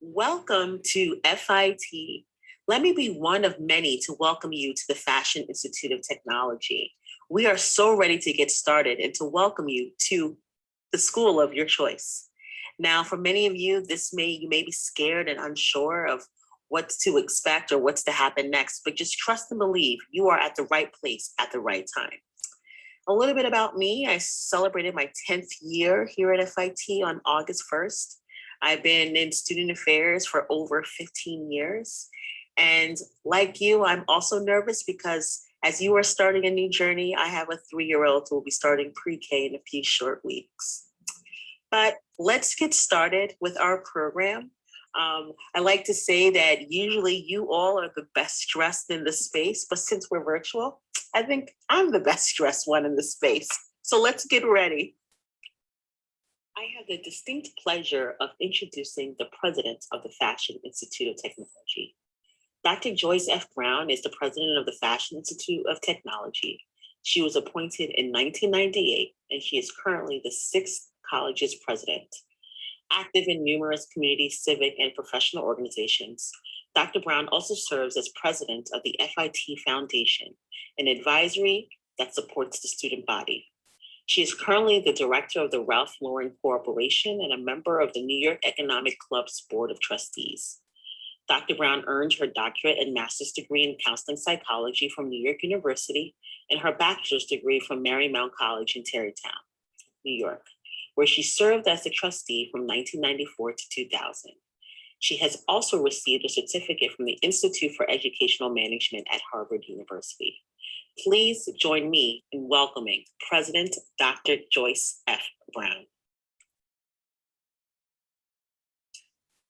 Welcome to FIT. Let me be one of many to welcome you to the Fashion Institute of Technology. We are so ready to get started and to welcome you to the school of your choice. Now, for many of you, you may be scared and unsure of what to expect or what's to happen next, but just trust and believe you are at the right place at the right time. A little bit about me. I celebrated my 10th year here at FIT on August 1st. I've been in student affairs for over 15 years. And like you, I'm also nervous because as you are starting a new journey, I have a 3-year-old who will be starting pre-K in a few short weeks. But let's get started with our program. I like to say that usually you all are the best dressed in the space, but since we're virtual, I think I'm the best dressed one in the space. So let's get ready. I have the distinct pleasure of introducing the president of the Fashion Institute of Technology. Dr. Joyce F. Brown is the president of the Fashion Institute of Technology. She was appointed in 1998, and she is currently the 6th college's president. Active in numerous community, civic, and professional organizations, Dr. Brown also serves as president of the FIT Foundation, an advisory that supports the student body. She is currently the director of the Ralph Lauren Corporation and a member of the New York Economic Club's Board of Trustees. Dr. Brown earned her doctorate and master's degree in counseling psychology from New York University and her bachelor's degree from Marymount College in Tarrytown, New York, where she served as a trustee from 1994 to 2000. She has also received a certificate from the Institute for Educational Management at Harvard University. Please join me in welcoming President Dr. Joyce F. Brown.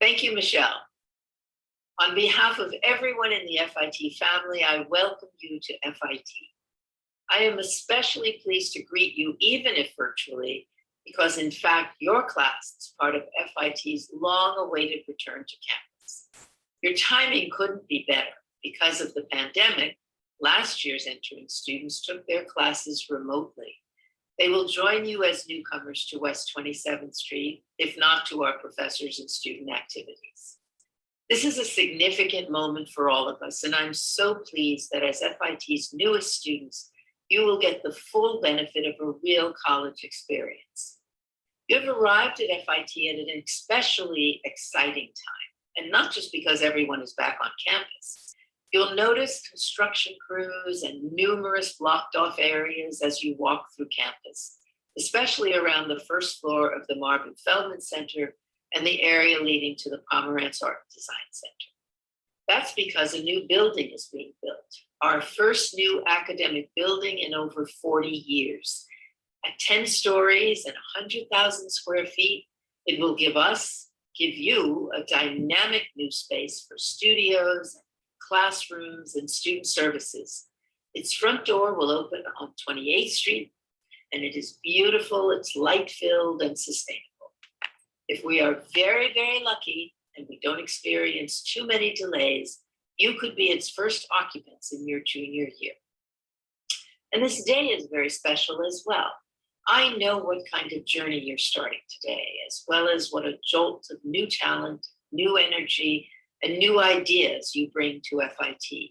Thank you, Michelle. On behalf of everyone in the FIT family, I welcome you to FIT. I am especially pleased to greet you, even if virtually, because in fact, your class is part of FIT's long-awaited return to campus. Your timing couldn't be better. Because of the pandemic, last year's entering students took their classes remotely. They will join you as newcomers to West 27th Street, if not to our professors and student activities. This is a significant moment for all of us, and I'm so pleased that as FIT's newest students, you will get the full benefit of a real college experience. You have arrived at FIT at an especially exciting time, and not just because everyone is back on campus. You'll notice construction crews and numerous blocked off areas as you walk through campus, especially around the first floor of the Marvin Feldman Center and the area leading to the Pomerantz Art and Design Center. That's because a new building is being built, our first new academic building in over 40 years. At 10 stories and 100,000 square feet, it will give you a dynamic new space for studios, classrooms, and student services. Its front door will open on 28th Street, and it is beautiful, it's light-filled and sustainable. If we are very, very lucky and we don't experience too many delays, you could be its first occupants in your junior year. And this day is very special as well. I know what kind of journey you're starting today, as well as what a jolt of new talent, new energy, and new ideas you bring to FIT.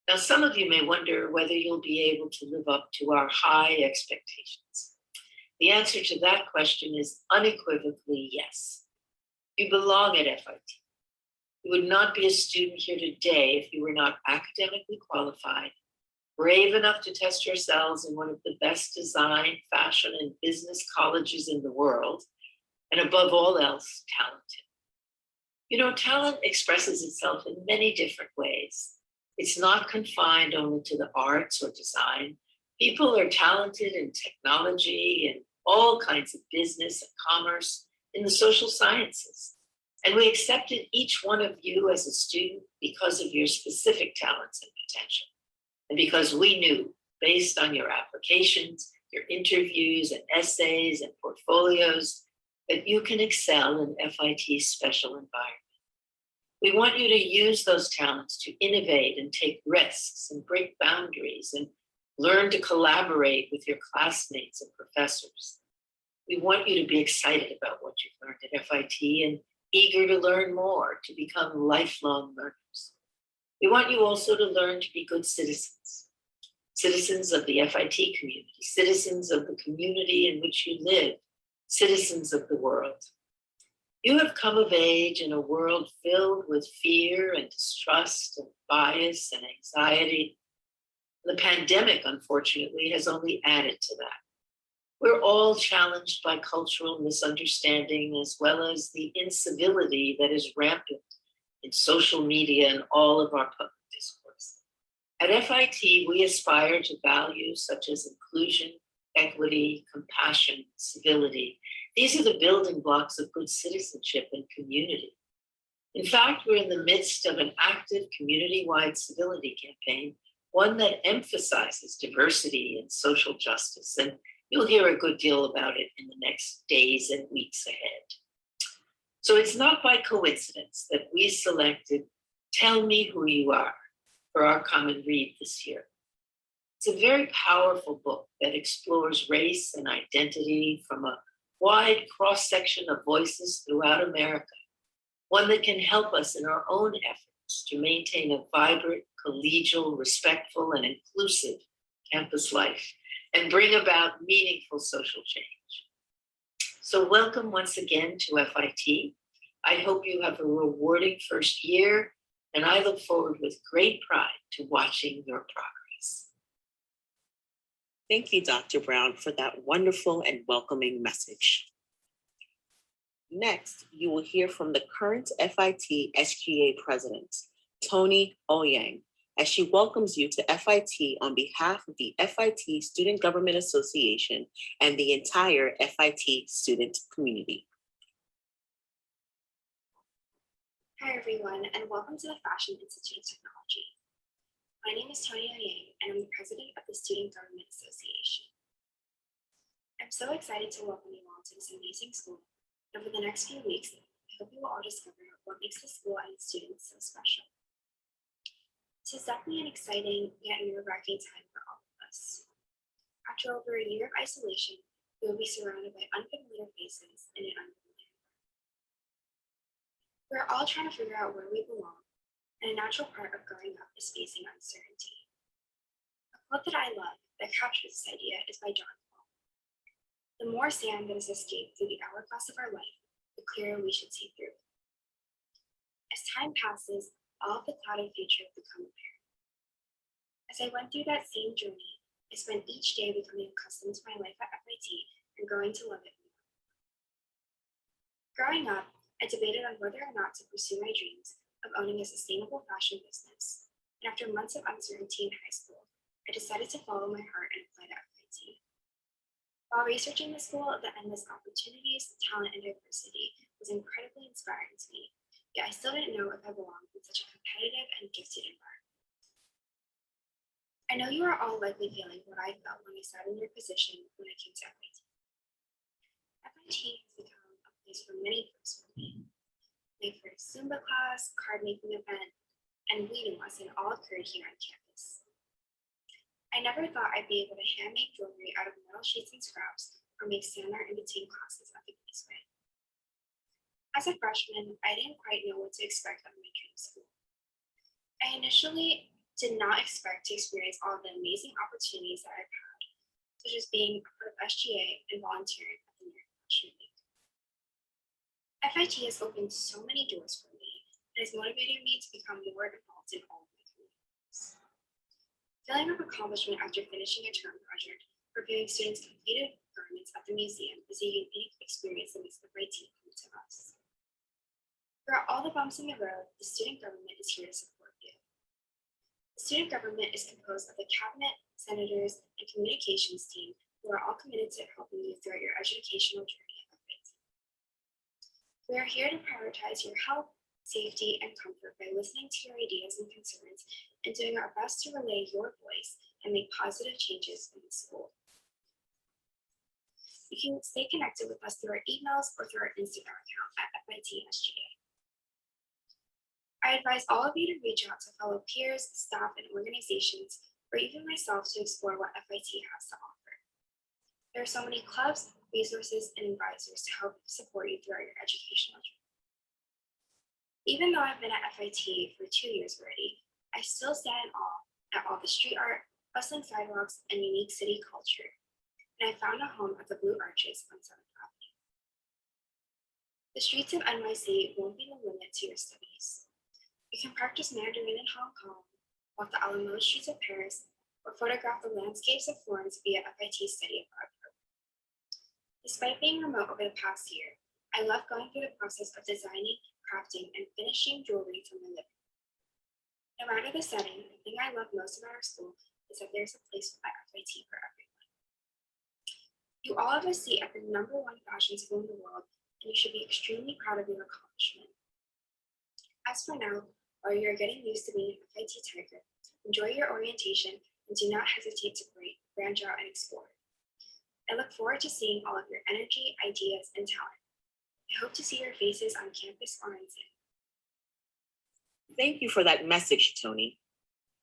Now, some of you may wonder whether you'll be able to live up to our high expectations. The answer to that question is unequivocally yes. You belong at FIT. You would not be a student here today if you were not academically qualified, brave enough to test yourselves in one of the best design, fashion, and business colleges in the world, and above all else, talented. You know, talent expresses itself in many different ways. It's not confined only to the arts or design. People are talented in technology and all kinds of business and commerce, in the social sciences. And we accepted each one of you as a student because of your specific talents and potential. And because we knew, based on your applications, your interviews and essays and portfolios, that you can excel in FIT's special environment. We want you to use those talents to innovate and take risks and break boundaries and learn to collaborate with your classmates and professors. We want you to be excited about what you've learned at FIT and eager to learn more, to become lifelong learners. We want you also to learn to be good citizens, citizens of the FIT community, citizens of the community in which you live, citizens of the world. You have come of age in a world filled with fear and distrust and bias and anxiety. The pandemic, unfortunately, has only added to that. We're all challenged by cultural misunderstanding as well as the incivility that is rampant in social media and all of our public discourse. At FIT, we aspire to values such as inclusion, equity, compassion, civility. These are the building blocks of good citizenship and community. In fact, we're in the midst of an active community-wide civility campaign, one that emphasizes diversity and social justice. And you'll hear a good deal about it in the next days and weeks ahead. So it's not by coincidence that we selected Tell Me Who You Are for our common read this year. It's a very powerful book that explores race and identity from a wide cross-section of voices throughout America, one that can help us in our own efforts to maintain a vibrant, collegial, respectful, and inclusive campus life and bring about meaningful social change. So welcome once again to FIT. I hope you have a rewarding first year, and I look forward with great pride to watching your progress. Thank you, Dr. Brown, for that wonderful and welcoming message. Next, you will hear from the current FIT SGA president, Tony Oyang, as she welcomes you to FIT on behalf of the FIT Student Government Association and the entire FIT student community. Hi everyone, and welcome to the Fashion Institute of Technology. My name is Tony Oyang, and I'm the president of the Student Government Association. I'm so excited to welcome you all to this amazing school. Over the next few weeks, I hope you will all discover what makes the school and its students so special. This is definitely an exciting yet nerve-wracking time for all of us. After over a year of isolation, we will be surrounded by unfamiliar faces in an unfamiliar world. We're all trying to figure out where we belong, and a natural part of growing up is facing uncertainty. A quote that I love that captures this idea is by John Paul. The more sand that has escaped through the hourglass of our life, the clearer we should see through it. As time passes, all of the clouded future become apparent. As I went through that same journey, I spent each day becoming accustomed to my life at FIT and growing to love it more. Growing up, I debated on whether or not to pursue my dreams of owning a sustainable fashion business, and after months of uncertainty in high school, I decided to follow my heart and apply to FIT. While researching the school, the endless opportunities, talent, and diversity was incredibly inspiring to me, yet I still didn't know if I belonged in such a competitive and gifted environment. I know you are all likely feeling what I felt when I sat in your position when I came to FIT. FIT has become a place for many firsts for me. My first Zumba class, card making event, and weaving lesson all occurred here on campus. I never thought I'd be able to hand make jewelry out of metal sheets and scraps or make sand art in between classes at the Breezeway. As a freshman, I didn't quite know what to expect of my dream school. I initially did not expect to experience all of the amazing opportunities that I've had, such as being a part of SGA and volunteering at the American Fashion Week. FIT has opened so many doors for me and has motivated me to become more involved in all of my communities. Feeling of accomplishment after finishing a term project or viewing students' completed garments at the museum is a unique experience that makes FIT come to us. Throughout all the bumps in the road, the student government is here to support you. The student government is composed of the cabinet, senators, and communications team who are all committed to helping you throughout your educational journey at FIT. We are here to prioritize your health, safety, and comfort by listening to your ideas and concerns and doing our best to relay your voice and make positive changes in the school. You can stay connected with us through our emails or through our Instagram account at FIT-SGA. I advise all of you to reach out to fellow peers, staff, and organizations, or even myself to explore what FIT has to offer. There are so many clubs, resources, and advisors to help support you throughout your educational journey. Even though I've been at FIT for 2 years already, I still stand in awe at all the street art, bustling sidewalks, and unique city culture. And I found a home at the Blue Arches on 7th Avenue. The streets of NYC won't be the limit to your studies. You can practice Mandarin in Hong Kong, walk the Alamo streets of Paris, or photograph the landscapes of Florence via FIT Study Abroad program. Despite being remote over the past year, I love going through the process of designing, crafting, and finishing jewelry for my living. No matter the setting, the thing I love most about our school is that there's a place at FIT for everyone. You all have a seat at the #1 fashion school in the world, and you should be extremely proud of your accomplishment. As for now, while you are getting used to being an FIT Tiger, enjoy your orientation and do not hesitate to branch out and explore. I look forward to seeing all of your energy, ideas, and talent. I hope to see your faces on campus or in Zoom. Thank you for that message, Tony.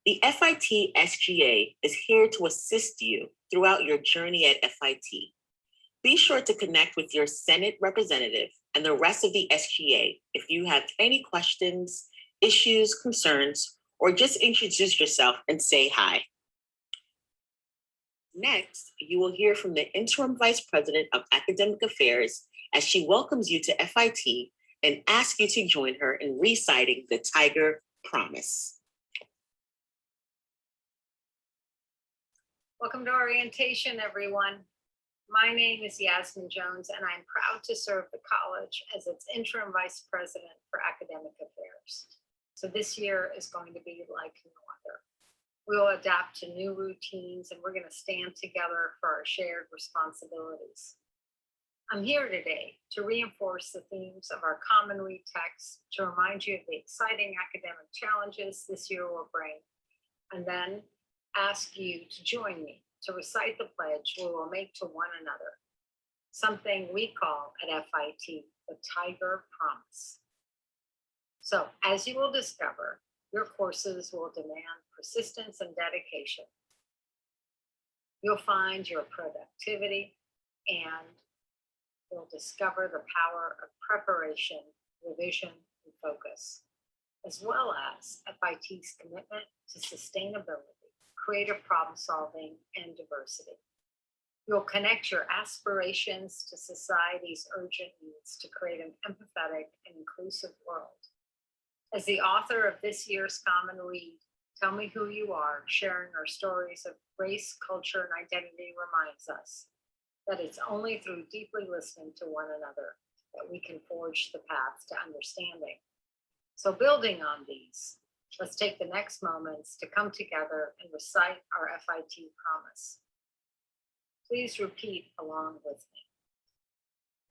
The FIT SGA is here to assist you throughout your journey at FIT. Be sure to connect with your Senate representative and the rest of the SGA if you have any questions, issues, concerns, or just introduce yourself and say hi. Next, you will hear from the Interim Vice President of Academic Affairs as she welcomes you to FIT and asks you to join her in reciting the Tiger Promise. Welcome to orientation, everyone. My name is Yasmin Jones, and I'm proud to serve the college as its interim vice president for academic affairs. So this year is going to be like no other. We will adapt to new routines, and we're going to stand together for our shared responsibilities. I'm here today to reinforce the themes of our Common Read text, to remind you of the exciting academic challenges this year will bring, and then ask you to join me to recite the pledge we will make to one another, something we call at FIT the Tiger Promise. So, as you will discover, your courses will demand persistence and dedication. You'll find your productivity, and you'll discover the power of preparation, revision, and focus, as well as FIT's commitment to sustainability, creative problem solving, and diversity. You'll connect your aspirations to society's urgent needs to create an empathetic and inclusive world. As the author of this year's Common Read, Tell Me Who You Are, sharing our stories of race, culture, and identity reminds us that it's only through deeply listening to one another that we can forge the path to understanding. So building on these, let's take the next moments to come together and recite our FIT promise. Please repeat along with me.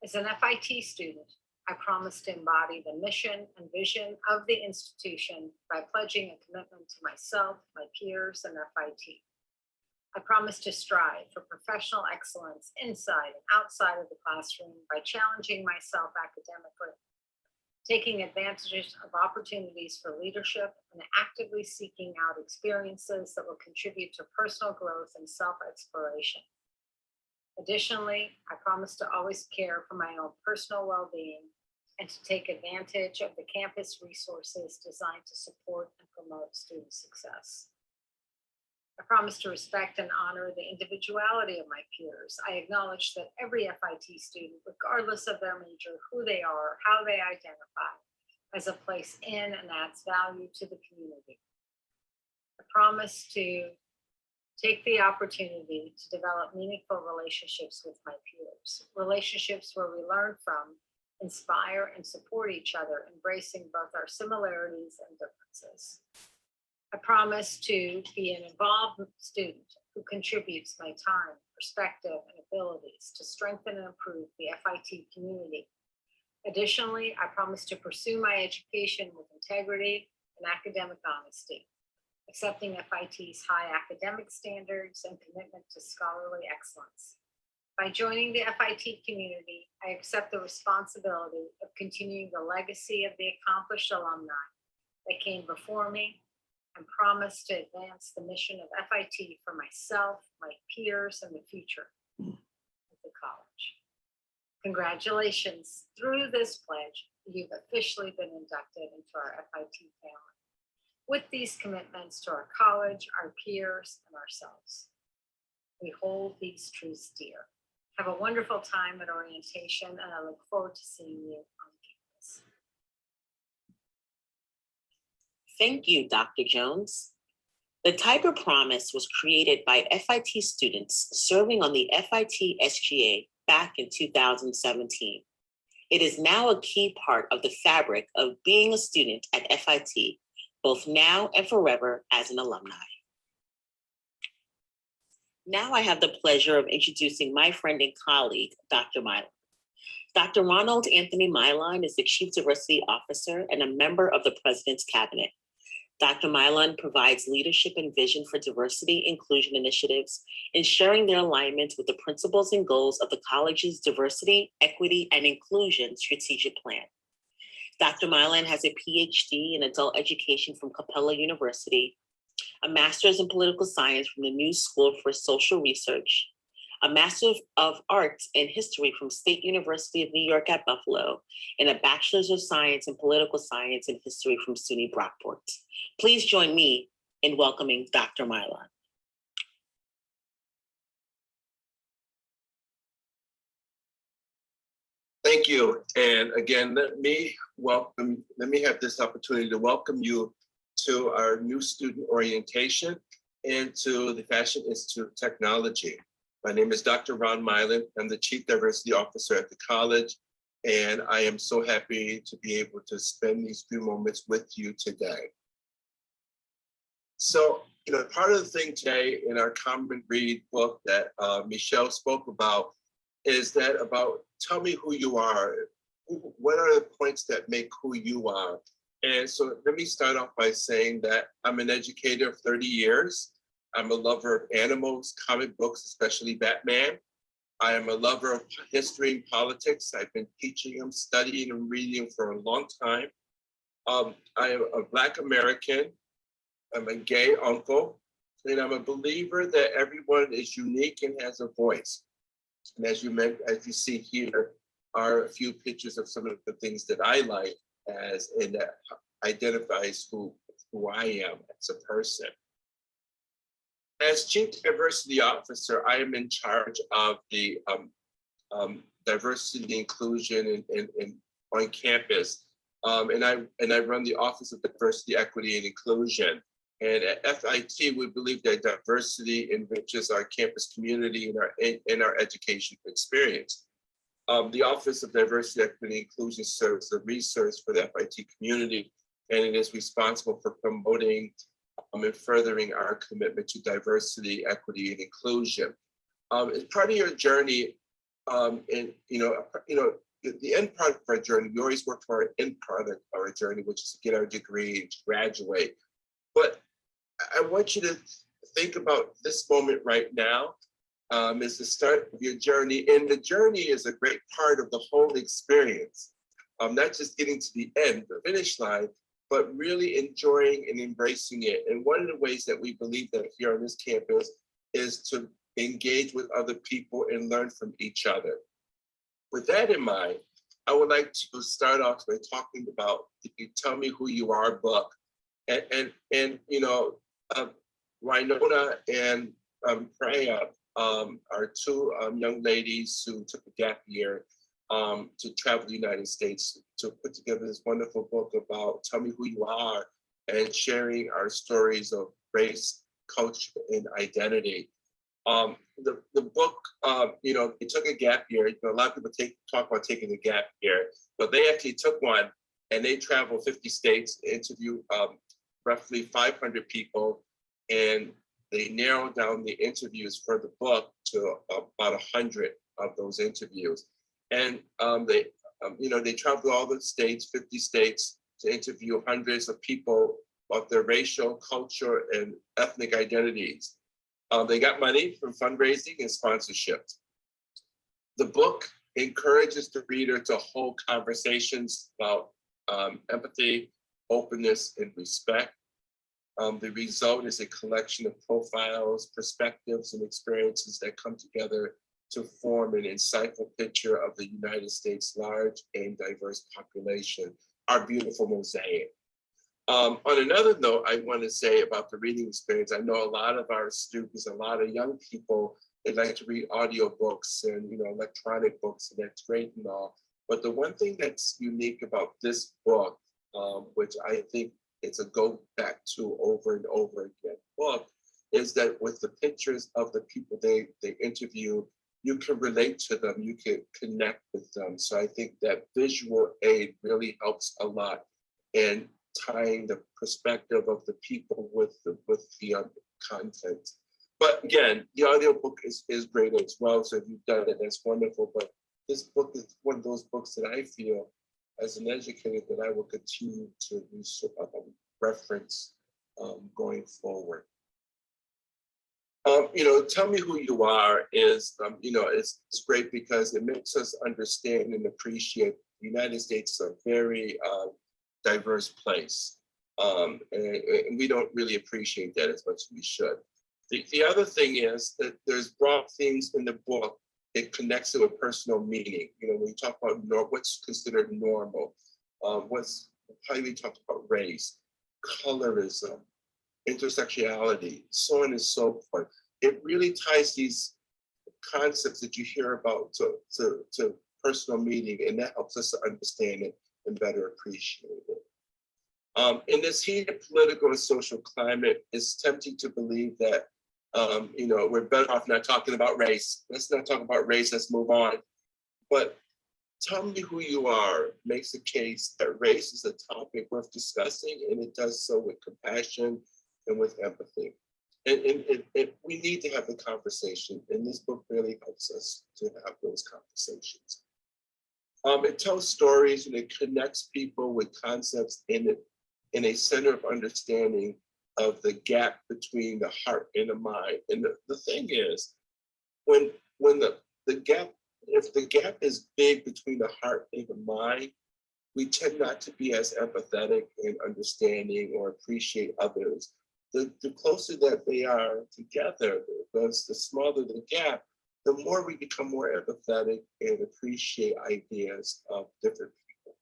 As an FIT student, I promise to embody the mission and vision of the institution by pledging a commitment to myself, my peers, and FIT. I promise to strive for professional excellence inside and outside of the classroom by challenging myself academically, taking advantage of opportunities for leadership, and actively seeking out experiences that will contribute to personal growth and self-exploration. Additionally, I promise to always care for my own personal well-being and to take advantage of the campus resources designed to support and promote student success. I promise to respect and honor the individuality of my peers. I acknowledge that every FIT student, regardless of their major, who they are, how they identify, has a place in and adds value to the community. I promise to take the opportunity to develop meaningful relationships with my peers, relationships where we learn from, inspire, and support each other, embracing both our similarities and differences. I promise to be an involved student who contributes my time, perspective, and abilities to strengthen and improve the FIT community. Additionally, I promise to pursue my education with integrity and academic honesty, accepting FIT's high academic standards and commitment to scholarly excellence. By joining the FIT community, I accept the responsibility of continuing the legacy of the accomplished alumni that came before me and promise to advance the mission of FIT for myself, my peers, and the future of the college. Congratulations. Through this pledge, you've officially been inducted into our FIT family. With these commitments to our college, our peers, and ourselves, we hold these truths dear. Have a wonderful time at orientation, and I look forward to seeing you on campus. Thank you, Dr. Jones. The Tiber Promise was created by FIT students serving on the FIT SGA back in 2017. It is now a key part of the fabric of being a student at FIT, both now and forever as an alumni. Now I have the pleasure of introducing my friend and colleague, Dr. Milan. Dr. Ronald Anthony Milan is the Chief Diversity Officer and a member of the President's Cabinet. Dr. Milan provides leadership and vision for diversity inclusion initiatives, ensuring their alignment with the principles and goals of the college's diversity, equity, and inclusion strategic plan. Dr. Milan has a PhD in adult education from Capella University, a master's in political science from the New School for Social Research, a Master of Arts in History from State University of New York at Buffalo, and a Bachelor's of Science in Political Science and History from SUNY Brockport. Please join me in welcoming Dr. Milan. Thank you. And again, let me have this opportunity to welcome you to our new student orientation and to the Fashion Institute of Technology. My name is Dr. Ron Milan. I'm the Chief Diversity Officer at the college, and I am so happy to be able to spend these few moments with you today. So, part of the thing today in our Common Read book that Michelle spoke about is that about tell me who you are. What are the points that make who you are? And so let me start off by saying that I'm an educator of 30 years. I'm a lover of animals, comic books, especially Batman. I am a lover of history and politics. I've been teaching them, studying and reading for a long time. I am a Black American. I'm a gay uncle. And I'm a believer that everyone is unique and has a voice. And as you see here are a few pictures of some of the things that I like and that identifies who I am as a person. As Chief Diversity Officer, I am in charge of the diversity and inclusion on campus. And I run the Office of Diversity, Equity, and Inclusion. And at FIT, we believe that diversity enriches our campus community and our education experience. The Office of Diversity, Equity, and Inclusion serves the research for the FIT community, and it is responsible for promoting and furthering our commitment to diversity, equity, and inclusion. As part of your journey, the end part of our journey, we always work for our end product of our journey, which is to get our degree and to graduate. But I want you to think about this moment right now as the start of your journey. And the journey is a great part of the whole experience, not just getting to the end, the finish line, but really enjoying and embracing it. And one of the ways that we believe that here on this campus is to engage with other people and learn from each other. With that in mind, I would like to start off by talking about the Tell Me Who You Are book. And Winona and Freya are two young ladies who took a gap year to travel the United States to put together this wonderful book about Tell Me Who You Are and sharing our stories of race, culture, and identity. The book, it took a gap year. A lot of people talk about taking a gap year, but they actually took one and they traveled 50 states, interviewed roughly 500 people, and they narrowed down the interviews for the book to about 100 of those interviews. And they traveled all the states, 50 states, to interview hundreds of people about their racial, culture, and ethnic identities. They got money from fundraising and sponsorships. The book encourages the reader to hold conversations about empathy, openness, and respect. The result is a collection of profiles, perspectives, and experiences that come together to form an insightful picture of the United States' large and diverse population, our beautiful mosaic. On another note, I want to say about the reading experience, I know a lot of our students, a lot of young people, they like to read audiobooks and electronic books, and that's great and all. But the one thing that's unique about this book, which I think it's a go back to over and over again book, is that with the pictures of the people they interview, you can relate to them, you can connect with them. So I think that visual aid really helps a lot in tying the perspective of the people with the content. But again, the audiobook is great as well. So if you've done it, that's wonderful. But this book is one of those books that I feel as an educator that I will continue to reference going forward. Tell Me Who You Are is, it's great because it makes us understand and appreciate the United States is a very diverse place. And we don't really appreciate that as much as we should. The other thing is that there's broad themes in the book. It connects it with personal meaning. When you talk about what's considered normal, how we talk about race, colorism, intersectionality, so on and so forth. It really ties these concepts that you hear about to personal meaning, and that helps us to understand it and better appreciate it. In this heated political and social climate, it's tempting to believe that we're better off not talking about race. Let's not talk about race, let's move on. But Tell Me Who You Are makes a case that race is a topic worth discussing, and it does so with compassion and with empathy. And we need to have the conversation, and this book really helps us to have those conversations. It tells stories and it connects people with concepts in a center of understanding of the gap between the heart and the mind. And the thing is, when the gap, if the gap is big between the heart and the mind, we tend not to be as empathetic and understanding or appreciate others. The closer that they are together, the smaller the gap, the more we become more empathetic and appreciate ideas of different people.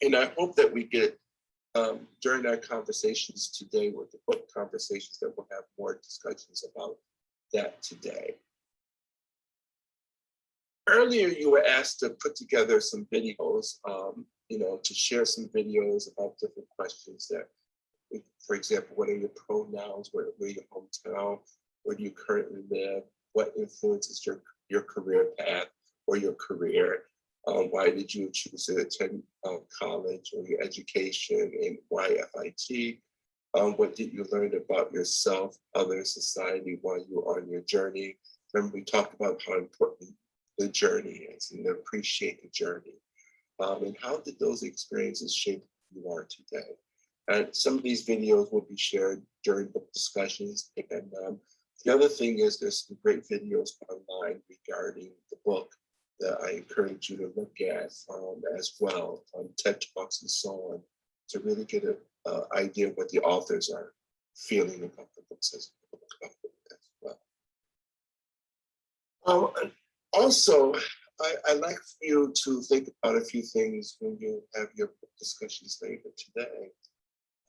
And I hope that we get, during our conversations today, with the book conversations, that we'll have more discussions about that today. Earlier, you were asked to put together some videos, to share some videos about different questions that, for example, what are your pronouns? Where your hometown? Where do you currently live? What influences your career path or your career? Why did you choose to attend college or your education, and why FIT? What did you learn about yourself, others, society while you were on your journey? Remember, we talked about how important the journey is and to appreciate the journey. And how did those experiences shape who you are today? And some of these videos will be shared during book discussions. And the other thing is there's some great videos online regarding the book that I encourage you to look at as well, on TED Talks and so on, to really get an idea of what the authors are feeling about the books as well. Also, I like for you to think about a few things when you have your book discussions later today.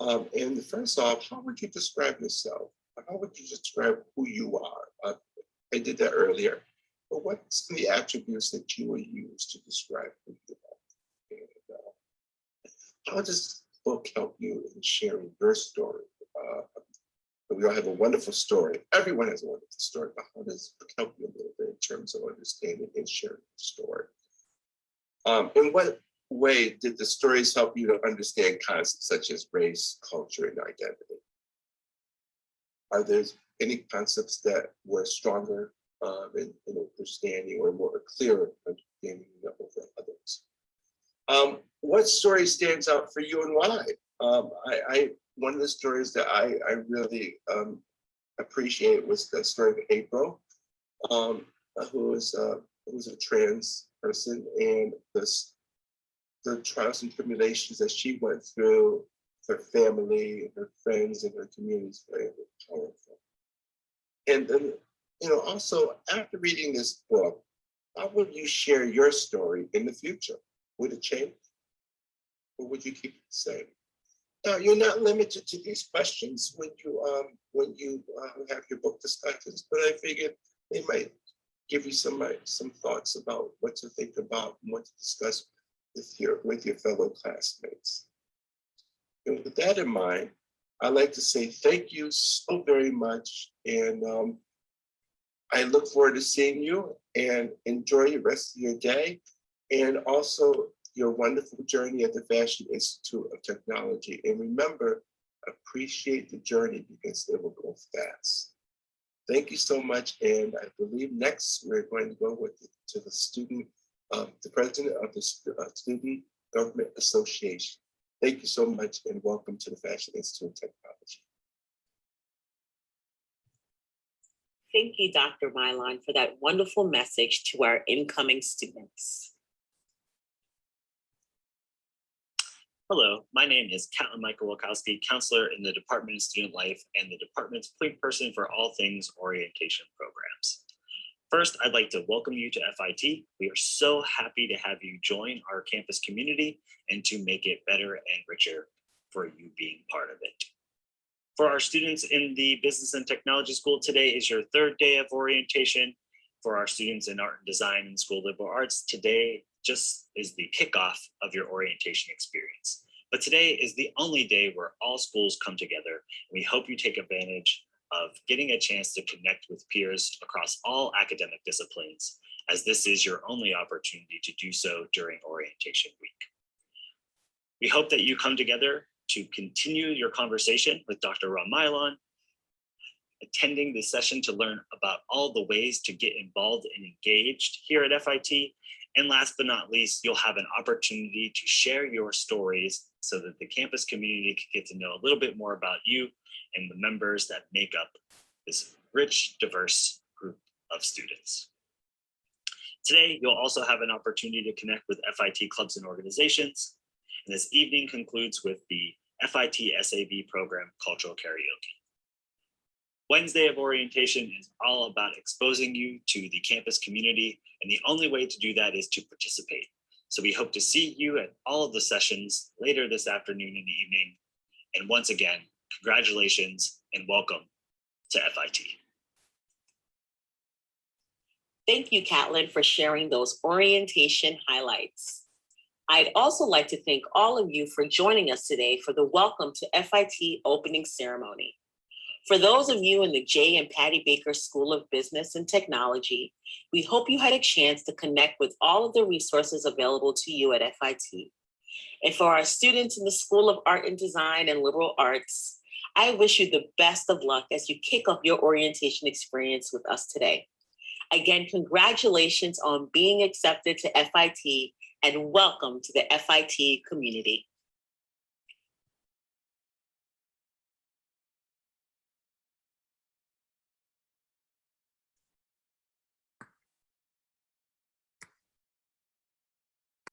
And first off, how would you describe yourself? How would you describe who you are? I did that earlier, but what's the attributes that you will use to describe who you are? And, how does the book help you in sharing your story? We all have a wonderful story. Everyone has a wonderful story, but how does it help you a little bit in terms of understanding and sharing your story? In what way did the stories help you to understand concepts such as race, culture, and identity? Are there any concepts that were stronger in understanding or more clearer understanding over others? What story stands out for you and why? One of the stories that I really appreciate was the story of April, who was a trans person, and the trials and tribulations that she went through, her family, her friends, and her community is very powerful. And then Also after reading this book, how would you share your story in the future? Would it change? Or would you keep it the same? Now, you're not limited to these questions when you have your book discussions, but I figured they might give you some thoughts about what to think about and what to discuss with your fellow classmates. And with that in mind, I'd like to say thank you so very much, and I look forward to seeing you, and enjoy the rest of your day, and also your wonderful journey at the Fashion Institute of Technology. And remember, appreciate the journey because it will go fast. Thank you so much. And I believe next we're going to go to the president of the Student Government Association. Thank you so much and welcome to the Fashion Institute of Technology. Thank you, Dr. Mylon, for that wonderful message to our incoming students. Hello, my name is Catlin Michael Wachowski, counselor in the Department of Student Life and the department's point person for all things orientation programs. First, I'd like to welcome you to FIT. We are so happy to have you join our campus community and to make it better and richer for you being part of it. For our students in the Business and Technology School, today is your third day of orientation. For our students in Art and Design and School of Liberal Arts, today just is the kickoff of your orientation experience. But today is the only day where all schools come together. We hope you take advantage of getting a chance to connect with peers across all academic disciplines, as this is your only opportunity to do so during orientation week. We hope that you come together to continue your conversation with Dr. Ron Mylon, attending this session to learn about all the ways to get involved and engaged here at FIT. And last but not least, you'll have an opportunity to share your stories so that the campus community can get to know a little bit more about you and the members that make up this rich, diverse group of students. Today, you'll also have an opportunity to connect with FIT clubs and organizations. And this evening concludes with the FIT SAB program, Cultural Karaoke. Wednesday of orientation is all about exposing you to the campus community, and the only way to do that is to participate. So we hope to see you at all of the sessions later this afternoon and evening. And once again, congratulations and welcome to FIT. Thank you, Catlin, for sharing those orientation highlights. I'd also like to thank all of you for joining us today for the Welcome to FIT opening ceremony. For those of you in the J. and Patty Baker School of Business and Technology, we hope you had a chance to connect with all of the resources available to you at FIT. And for our students in the School of Art and Design and Liberal Arts, I wish you the best of luck as you kick off your orientation experience with us today. Again, congratulations on being accepted to FIT and welcome to the FIT community.